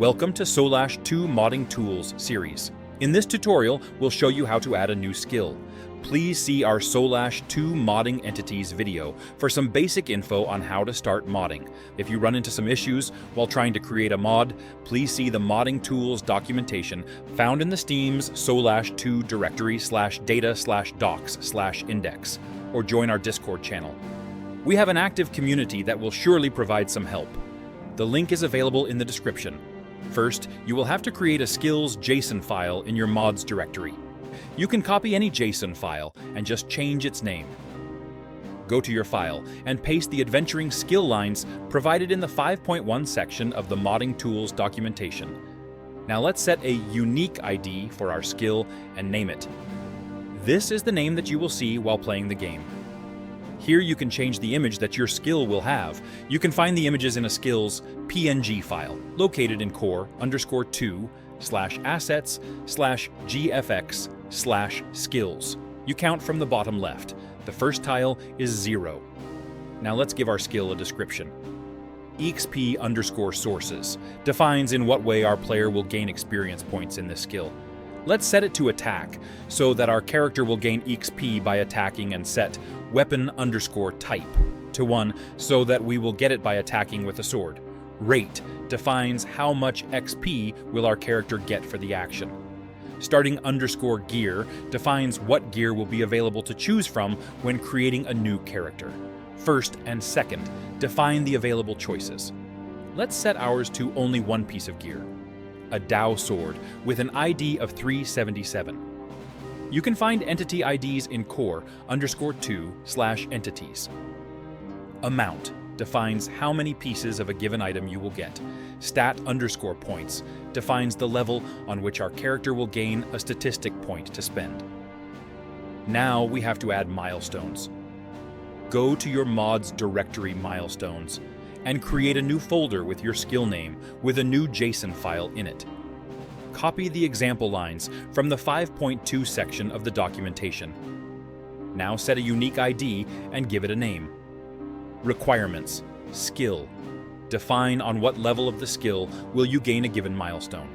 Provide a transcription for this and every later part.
Welcome to Soulash 2 Modding Tools series. In this tutorial, we'll show you how to add a new skill. Please see our Soulash 2 Modding Entities video for some basic info on how to start modding. If you run into some issues while trying to create a mod, please see the Modding Tools documentation found in the Steam's Soulash 2 directory /data/docs/index, or join our Discord channel. We have an active community that will surely provide some help. The link is available in the description. First, you will have to create a skills JSON file in your mods directory. You can copy any JSON file and just change its name. Go to your file and paste the adventuring skill lines provided in the 5.1 section of the Modding Tools documentation. Now let's set a unique ID for our skill and name it. This is the name that you will see while playing the game. Here you can change the image that your skill will have. You can find the images in a skills PNG file located in core_2/assets/gfx/skills. You count from the bottom left. The first tile is 0. Now let's give our skill a description. exp_sources defines in what way our player will gain experience points in this skill. Let's set it to attack, so that our character will gain XP by attacking, and set weapon_type to 1, so that we will get it by attacking with a sword. Rate defines how much XP will our character get for the action. Starting_gear defines what gear will be available to choose from when creating a new character. First and second define the available choices. Let's set ours to only one piece of gear. A Dao sword with an ID of 377. You can find entity IDs in core_2/entities. Amount defines how many pieces of a given item you will get. Stat_points defines the level on which our character will gain a statistic point to spend. Now we have to add milestones. Go to your mods directory milestones and create a new folder with your skill name with a new JSON file in it. Copy the example lines from the 5.2 section of the documentation. Now set a unique ID and give it a name. Requirements, skill. Define on what level of the skill will you gain a given milestone.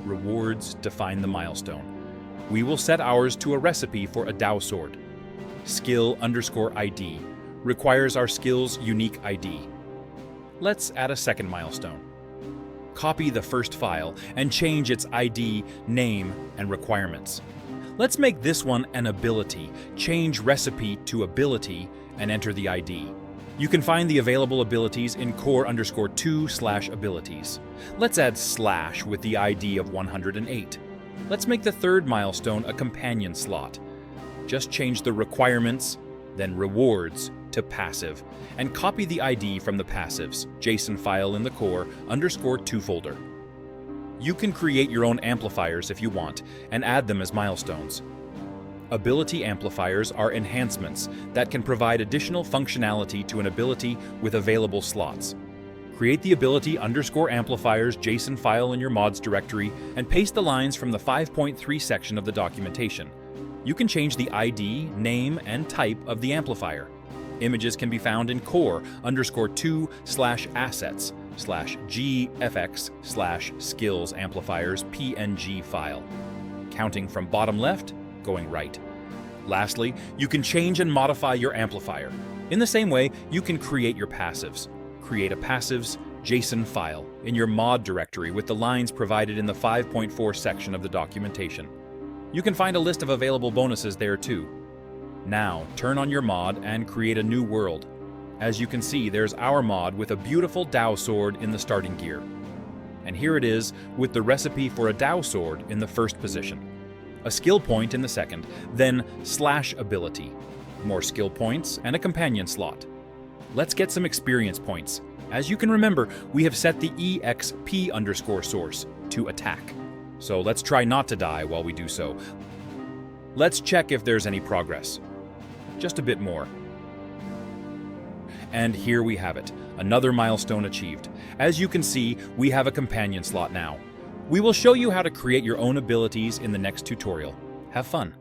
Rewards define the milestone. We will set ours to a recipe for a Dao sword. Skill_ID requires our skill's unique ID. Let's add a second milestone. Copy the first file and change its ID, name, and requirements. Let's make this one an ability. Change recipe to ability and enter the ID. You can find the available abilities in core_2/abilities. Let's add slash with the ID of 108. Let's make the third milestone a companion slot. Just change the requirements, then rewards, to passive, and copy the ID from the passives JSON file in the core_2 folder. You can create your own amplifiers if you want, and add them as milestones. Ability amplifiers are enhancements that can provide additional functionality to an ability with available slots. Create the ability_amplifiers JSON file in your mods directory and paste the lines from the 5.3 section of the documentation. You can change the ID, name, and type of the amplifier. Images can be found in core_2/assets/gfx/skills amplifiers PNG file, counting from bottom left, going right. Lastly, you can change and modify your amplifier. In the same way, you can create your passives. Create a passives JSON file in your mod directory with the lines provided in the 5.4 section of the documentation. You can find a list of available bonuses there too. Now, turn on your mod and create a new world. As you can see, there's our mod with a beautiful Dao sword in the starting gear. And here it is with the recipe for a Dao sword in the first position. A skill point in the second, then /ability, more skill points, and a companion slot. Let's get some experience points. As you can remember, we have set the exp_source to attack. So let's try not to die while we do so. Let's check if there's any progress. Just a bit more. And here we have it, another milestone achieved. As you can see, we have a companion slot now. We will show you how to create your own abilities in the next tutorial. Have fun!